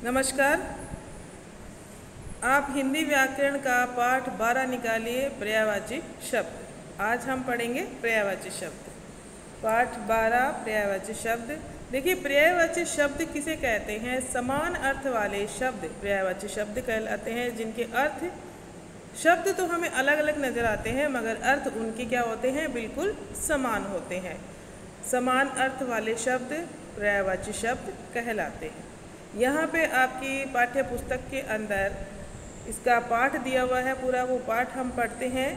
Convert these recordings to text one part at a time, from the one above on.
नमस्कार। आप हिंदी व्याकरण का पाठ 12 निकालिए पर्यायवाची शब्द। आज हम पढ़ेंगे पर्यायवाची शब्द। पाठ 12 पर्यायवाची शब्द। देखिए, पर्यायवाची शब्द किसे कहते हैं? समान अर्थ वाले शब्द पर्यायवाची शब्द कहलाते हैं, जिनके अर्थ शब्द तो हमें अलग अलग नज़र आते हैं मगर अर्थ उनके क्या होते हैं? बिल्कुल समान होते हैं। समान अर्थ वाले शब्द पर्यायवाची शब्द कहलाते हैं। यहाँ पे आपकी पाठ्य पुस्तक के अंदर इसका पाठ दिया हुआ है पूरा, वो पाठ हम पढ़ते हैं।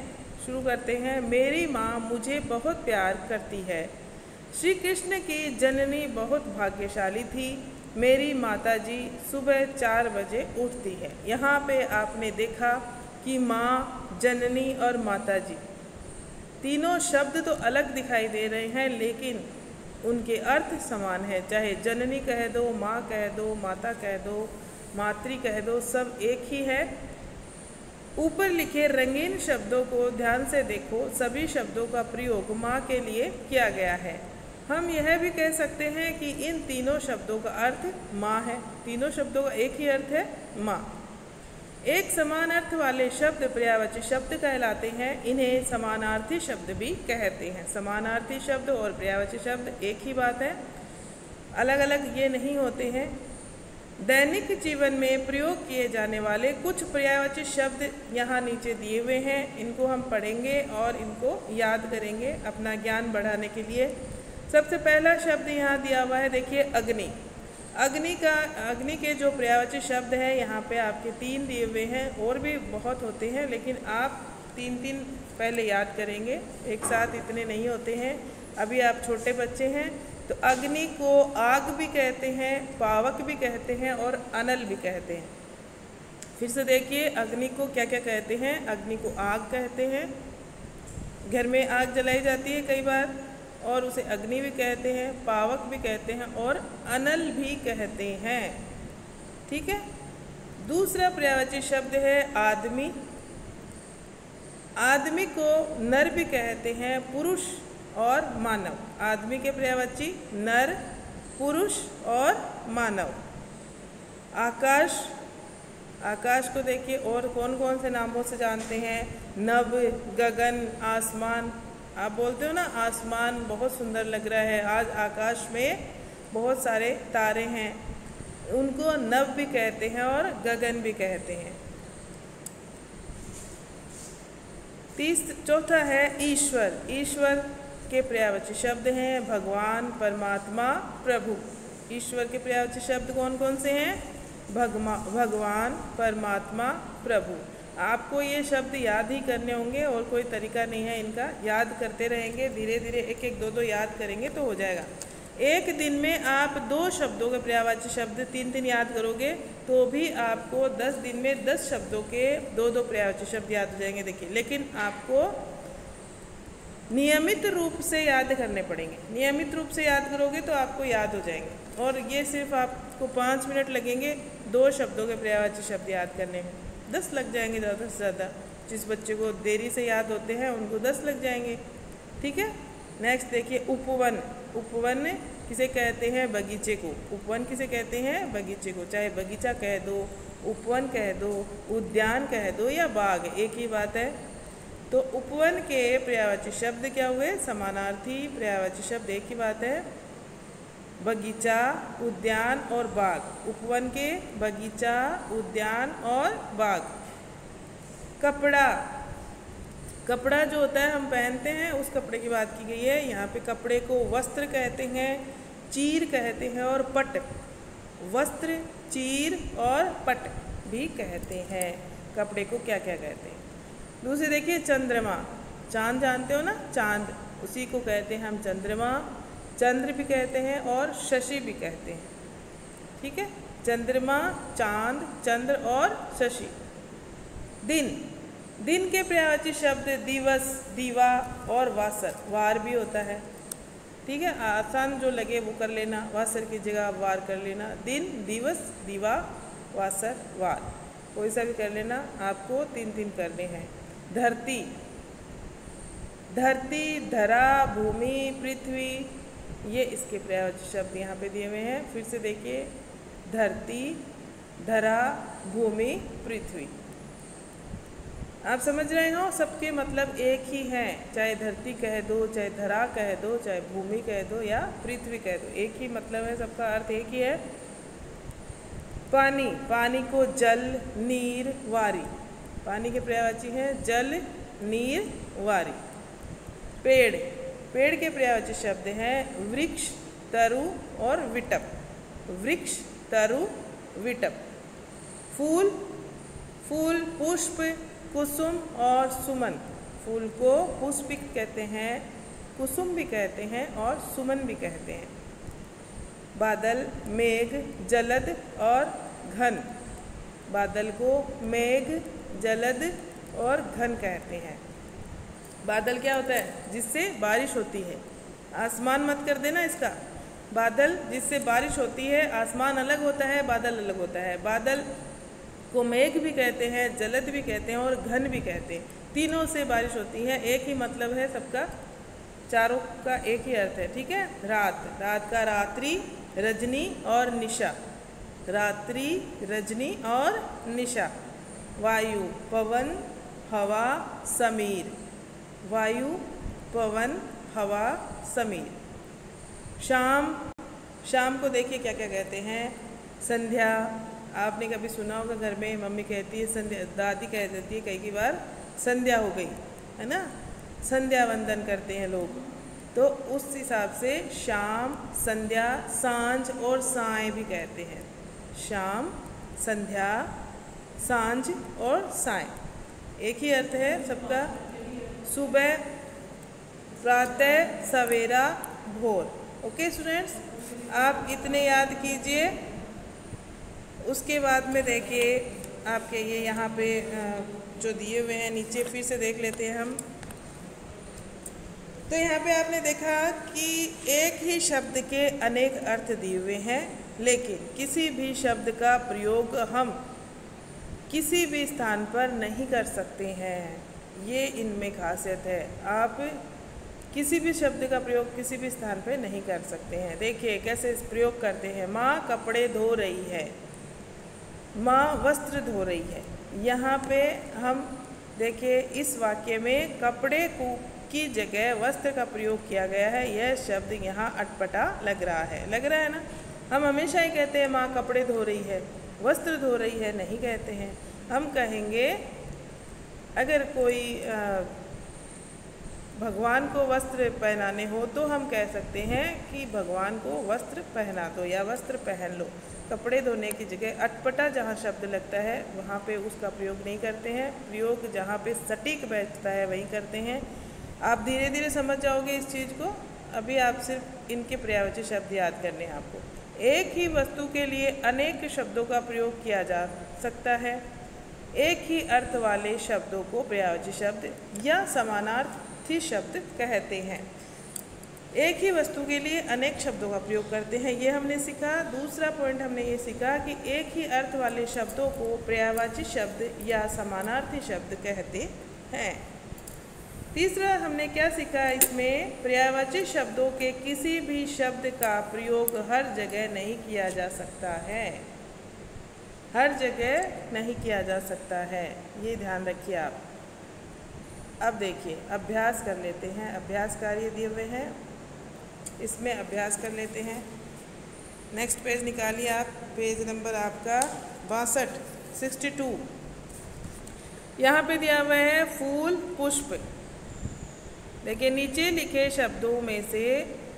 शुरू करते हैं। मेरी माँ मुझे बहुत प्यार करती है। श्री कृष्ण की जननी बहुत भाग्यशाली थी। मेरी माताजी सुबह 4 बजे उठती है। यहाँ पे आपने देखा कि माँ, जननी और माताजी तीनों शब्द तो अलग दिखाई दे रहे हैं, लेकिन उनके अर्थ समान है। चाहे जननी कह दो, माँ कह दो, माता कह दो, मातृ कह दो, सब एक ही है। ऊपर लिखे रंगीन शब्दों को ध्यान से देखो। सभी शब्दों का प्रयोग माँ के लिए किया गया है। हम यह भी कह सकते हैं कि इन तीनों शब्दों का अर्थ माँ है। तीनों शब्दों का एक ही अर्थ है, माँ। एक समान अर्थ वाले शब्द पर्यायवाची शब्द कहलाते हैं। इन्हें समानार्थी शब्द भी कहते हैं। समानार्थी शब्द और पर्यायवाची शब्द एक ही बात है, अलग अलग ये नहीं होते हैं। दैनिक जीवन में प्रयोग किए जाने वाले कुछ पर्यायवाची शब्द यहाँ नीचे दिए हुए हैं। इनको हम पढ़ेंगे और इनको याद करेंगे अपना ज्ञान बढ़ाने के लिए। सबसे पहला शब्द यहाँ दिया हुआ है, देखिए, अग्नि। अग्नि के जो पर्यायवाची शब्द है यहाँ पे आपके 3 दिए हुए हैं। और भी बहुत होते हैं, लेकिन आप 3 पहले याद करेंगे, एक साथ इतने नहीं होते हैं। अभी आप छोटे बच्चे हैं, तो अग्नि को आग भी कहते हैं, पावक भी कहते हैं और अनल भी कहते हैं। फिर से देखिए, अग्नि को क्या क्या कहते हैं? अग्नि को आग कहते हैं। घर में आग जलाई जाती है कई बार, और उसे अग्नि भी कहते हैं, पावक भी कहते हैं और अनल भी कहते हैं। ठीक है। दूसरा पर्यायवाची शब्द है आदमी। आदमी को नर भी कहते हैं, पुरुष और मानव। आदमी के पर्यायवाची नर, पुरुष और मानव। आकाश। आकाश को देखिए, और कौन कौन से नामों से जानते हैं? नभ, गगन, आसमान। आप बोलते हो ना, आसमान बहुत सुंदर लग रहा है, आज आकाश में बहुत सारे तारे हैं। उनको नभ भी कहते हैं और गगन भी कहते हैं। चौथा है ईश्वर। ईश्वर के पर्यायवाची शब्द हैं भगवान, परमात्मा, प्रभु। ईश्वर के पर्यायवाची शब्द कौन कौन से हैं? भगवान, परमात्मा, प्रभु। आपको ये शब्द याद ही करने होंगे और कोई तरीका नहीं है इनका। याद करते रहेंगे, धीरे धीरे एक एक दो याद करेंगे तो हो जाएगा। एक दिन में आप 2 शब्दों के पर्यायवाची शब्द 3 याद करोगे तो भी आपको 10 दिन में 10 शब्दों के 2 पर्यायवाची शब्द याद हो जाएंगे। देखिए, लेकिन आपको नियमित रूप से याद करने पड़ेंगे। नियमित रूप से याद करोगे तो आपको याद हो जाएंगे। और ये सिर्फ आपको 5 मिनट लगेंगे 2 शब्दों के पर्यायवाची शब्द याद करने में। 10 लग जाएंगे ज़्यादा से ज़्यादा। जिस बच्चे को देरी से याद होते हैं उनको 10 लग जाएंगे। ठीक है। नेक्स्ट देखिए, उपवन। उपवन किसे कहते हैं? बगीचे को। उपवन किसे कहते हैं? बगीचे को। चाहे बगीचा कह दो, उपवन कह दो, उद्यान कह दो या बाग, एक ही बात है। तो उपवन के पर्यायवाची शब्द क्या हुए? समानार्थी पर्यायवाची शब्द एक ही बात है। बगीचा, उद्यान और बाग। उपवन के बगीचा, उद्यान और बाग। कपड़ा। कपड़ा जो होता है हम पहनते हैं, उस कपड़े की बात की गई है। यहाँ पे कपड़े को वस्त्र कहते हैं, चीर कहते हैं और पट। वस्त्र, चीर और पट भी कहते हैं। कपड़े को क्या क्या कहते हैं? दूसरे देखिए, चंद्रमा। चांद जानते हो ना, चांद, उसी को कहते हैं हम चंद्रमा। चंद्र भी कहते हैं और शशि भी कहते हैं। ठीक है। चंद्रमा, चांद, चंद्र और शशि। दिन। दिन के पर्यायवाची शब्द दिवस, दीवा और वासर। वार भी होता है। ठीक है। आसान जो लगे वो कर लेना, वासर की जगह वार कर लेना। दिन, दिवस, दीवा, वासर, वार, कोई सा भी कर लेना। आपको 3 करने हैं। धरती। धरती, धरा, भूमि, पृथ्वी, ये इसके पर्यायवाची शब्द यहाँ पे दिए हुए हैं। फिर से देखिए, धरती, धरा, भूमि, पृथ्वी। आप समझ रहे हो, सबके मतलब एक ही हैं, चाहे धरती कह दो, चाहे धरा कह दो, चाहे भूमि कह दो या पृथ्वी कह दो, एक ही मतलब है, सबका अर्थ एक ही है। पानी, पानी को जल, नीर, वारी। पानी के पर्यायवाची हैं जल, नीर, वारी। पेड़, पेड़ के पर्यायवाची शब्द हैं वृक्ष, तरु और विटप। वृक्ष, तरु, विटप। फूल, फूल, पुष्प, कुसुम और सुमन। फूल को पुष्प भी कहते हैं, कुसुम भी कहते हैं और सुमन भी कहते हैं। बादल, मेघ, जलद और घन। बादल को मेघ, जलद और घन कहते हैं। बादल क्या होता है? जिससे बारिश होती है। आसमान मत कर देना इसका। बादल जिससे बारिश होती है, आसमान अलग होता है, बादल अलग होता है। बादल को मेघ भी कहते हैं, जलद भी कहते हैं और घन भी कहते हैं। तीनों से बारिश होती है, एक ही मतलब है सबका, चारों का एक ही अर्थ है। ठीक है। रात, रात का रात्रि, रजनी और निशा। रात्रि, रजनी और निशा। वायु, पवन, हवा, समीर। वायु, पवन, हवा, समीर। शाम, शाम को देखिए क्या क्या कहते हैं। संध्या, आपने कभी सुना होगा घर में मम्मी कहती है संध्या, दादी कह देती है कई बार संध्या हो गई, है ना, संध्या वंदन करते हैं लोग। तो उस हिसाब से शाम, संध्या, सांझ और साय भी कहते हैं। शाम, संध्या, सांझ और साय, एक ही अर्थ है सबका। सुबह, प्रातः, सवेरा, भोर। ओके स्टूडेंट्स, आप इतने याद कीजिए। उसके बाद में देखिए आपके ये यहाँ पे जो दिए हुए हैं नीचे, फिर से देख लेते हैं हम। तो यहाँ पे आपने देखा कि एक ही शब्द के अनेक अर्थ दिए हुए हैं, लेकिन किसी भी शब्द का प्रयोग हम किसी भी स्थान पर नहीं कर सकते हैं। ये इनमें खासियत है, आप किसी भी शब्द का प्रयोग किसी भी स्थान पर नहीं कर सकते हैं। देखिए कैसे इस प्रयोग करते हैं। माँ कपड़े धो रही है, माँ वस्त्र धो रही है। यहाँ पे हम देखिए इस वाक्य में कपड़े को की जगह वस्त्र का प्रयोग किया गया है। यह शब्द यहाँ अटपटा लग रहा है, लग रहा है ना। हम हमेशा ही कहते हैं माँ कपड़े धो रही है, वस्त्र धो रही है नहीं कहते हैं। हम कहेंगे अगर कोई भगवान को वस्त्र पहनाने हो तो हम कह सकते हैं कि भगवान को वस्त्र पहना दो या वस्त्र पहन लो। कपड़े धोने की जगह अटपटा जहाँ शब्द लगता है वहाँ पे उसका प्रयोग नहीं करते हैं। प्रयोग जहाँ पे सटीक बैठता है वही करते हैं। आप धीरे धीरे समझ जाओगे इस चीज़ को। अभी आप सिर्फ इनके पर्यायवाची शब्द याद करने हैं आपको। एक ही वस्तु के लिए अनेक शब्दों का प्रयोग किया जा सकता है। एक ही अर्थ वाले शब्दों को पर्यायवाची शब्द या समानार्थी शब्द कहते हैं। एक ही वस्तु के लिए अनेक शब्दों का प्रयोग करते हैं, ये हमने सीखा। दूसरा पॉइंट हमने ये सीखा कि एक ही अर्थ वाले शब्दों को पर्यायवाची शब्द या समानार्थी शब्द कहते हैं। तीसरा हमने क्या सीखा इसमें, पर्यायवाची शब्दों के किसी भी शब्द का प्रयोग हर जगह नहीं किया जा सकता है। हर जगह नहीं किया जा सकता है, ये ध्यान रखिए आप। अब देखिए अभ्यास कर लेते हैं। अभ्यास कार्य दिए हुए हैं, इसमें अभ्यास कर लेते हैं। नेक्स्ट पेज निकालिए आप, पेज नंबर आपका 62, 62। यहाँ पे दिया हुआ है फूल, पुष्प। देखिए नीचे लिखे शब्दों में से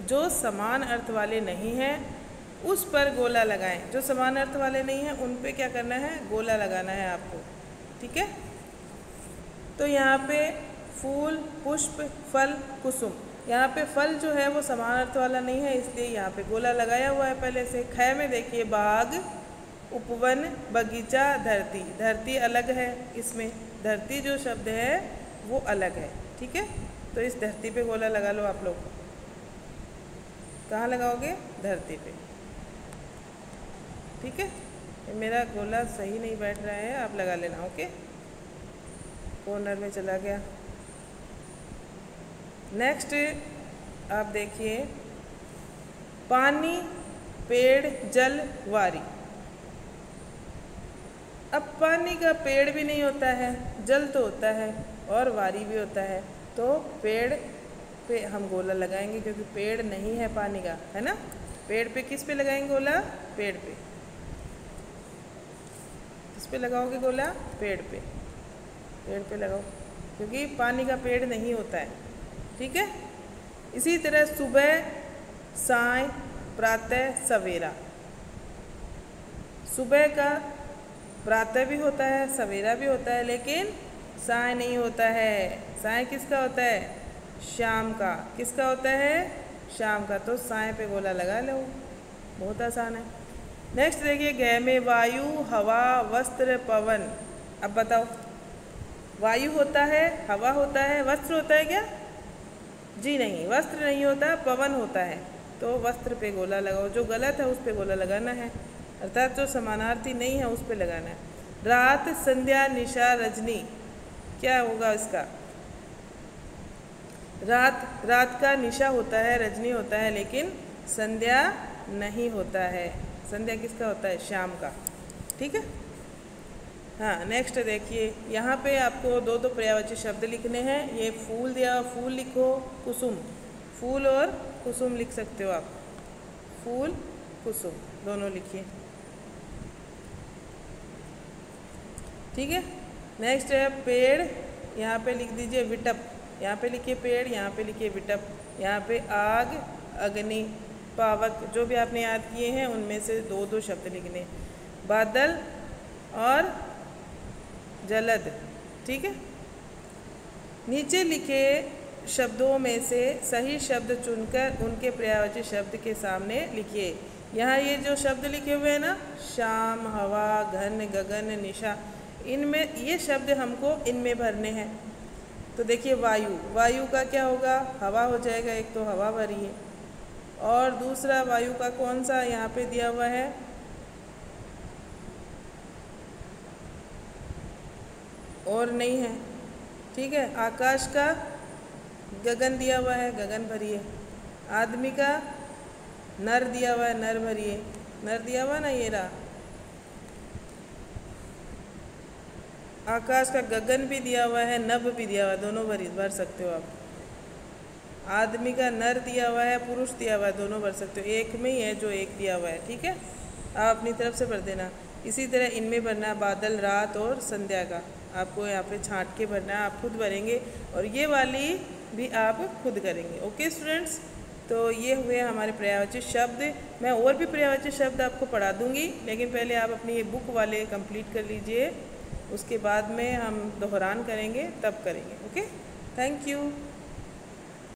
जो समान अर्थ वाले नहीं हैं उस पर गोला लगाएं। जो समान अर्थ वाले नहीं हैं उन पे क्या करना है, गोला लगाना है आपको। ठीक है। तो यहाँ पे फूल, पुष्प, फल, कुसुम। यहाँ पे फल जो है वो समान अर्थ वाला नहीं है, इसलिए यहाँ पे गोला लगाया हुआ है पहले से। ख में देखिए बाग, उपवन, बगीचा, धरती। धरती अलग है, इसमें धरती जो शब्द है वो अलग है। ठीक है। तो इस धरती पे गोला लगा लो आप लोग। कहाँ लगाओगे, धरती पे। ठीक है। मेरा गोला सही नहीं बैठ रहा है, आप लगा लेना। ओके, कॉर्नर में चला गया। नेक्स्ट आप देखिए पानी, पेड़, जल, वारी। अब पानी का पेड़ भी नहीं होता है, जल तो होता है और वारी भी होता है, तो पेड़ पे हम गोला लगाएंगे क्योंकि पेड़ नहीं है पानी का, है ना। पेड़ पे किस पे लगाएंगे गोला? पेड़ पे। किस पे लगाओगे गोला? पेड़ पे। पेड़ पे लगाओ क्योंकि पानी का पेड़ नहीं होता है, ठीक है। इसी तरह सुबह, साय, प्रातः, सवेरा। सुबह का प्रातः भी होता है, सवेरा भी होता है, लेकिन साय नहीं होता है। साय किसका होता है? शाम का। किसका होता है? शाम का। तो साय पे गोला लगा लो, बहुत आसान है। नेक्स्ट देखिए, गह में वायु, हवा, वस्त्र, पवन। अब बताओ, वायु होता है, हवा होता है, वस्त्र होता है क्या? जी नहीं, वस्त्र नहीं होता, पवन होता है। तो वस्त्र पे गोला लगाओ, जो गलत है उस पे गोला लगाना है, अर्थात जो समानार्थी नहीं है उस पे लगाना है। रात, संध्या, निशा, रजनी, क्या होगा इसका? रात का निशा होता है, रजनी होता है, लेकिन संध्या नहीं होता है। संध्या किसका होता है? शाम का, ठीक है। हाँ, नेक्स्ट देखिए, यहाँ पे आपको दो दो पर्यायवाची शब्द लिखने हैं। ये फूल दिया, फूल लिखो, कुसुम। फूल और कुसुम लिख सकते हो आप, फूल, कुसुम दोनों लिखिए, ठीक है। नेक्स्ट है पेड़, यहाँ पे लिख दीजिए विटप। यहाँ पे लिखिए पेड़, यहाँ पे लिखिए विटप। यहाँ पे आग, अग्नि, पावक, जो भी आपने याद किए हैं उनमें से दो दो शब्द लिखने। बादल और जलद, ठीक है। नीचे लिखे शब्दों में से सही शब्द चुनकर उनके पर्यायवाची शब्द के सामने लिखिए। यहाँ ये जो शब्द लिखे हुए हैं ना, शाम, हवा, घन, गगन, निशा, इनमें ये शब्द हमको इनमें भरने हैं। तो देखिए, वायु, वायु का क्या होगा? हवा हो जाएगा, एक तो हवा भरी है, और दूसरा वायु का कौन सा यहाँ पे दिया हुआ है? और नहीं है, ठीक है। आकाश का गगन दिया हुआ है, गगन भरिए। आदमी का नर दिया हुआ है, नर भरिए, नर दिया हुआ ना, ये रहा। आकाश का गगन भी दिया हुआ है, नभ भी दिया हुआ है, दोनों भर सकते हो आप। आदमी का नर दिया हुआ है, पुरुष दिया हुआ है, दोनों भर सकते हो। एक में ही है जो एक दिया हुआ है, ठीक है। आप अपनी तरफ से भर देना। इसी तरह इनमें भरना है बादल, रात और संध्या का, आपको यहाँ पे छांट के भरना है, आप खुद भरेंगे, और ये वाली भी आप खुद करेंगे। ओके स्टूडेंट्स, तो ये हुए हमारे पर्यायवाची शब्द। मैं और भी पर्यायवाची शब्द आपको पढ़ा दूँगी, लेकिन पहले आप अपनी ये बुक वाले कंप्लीट कर लीजिए, उसके बाद में हम दोहरान करेंगे, तब करेंगे। Okay, thank you.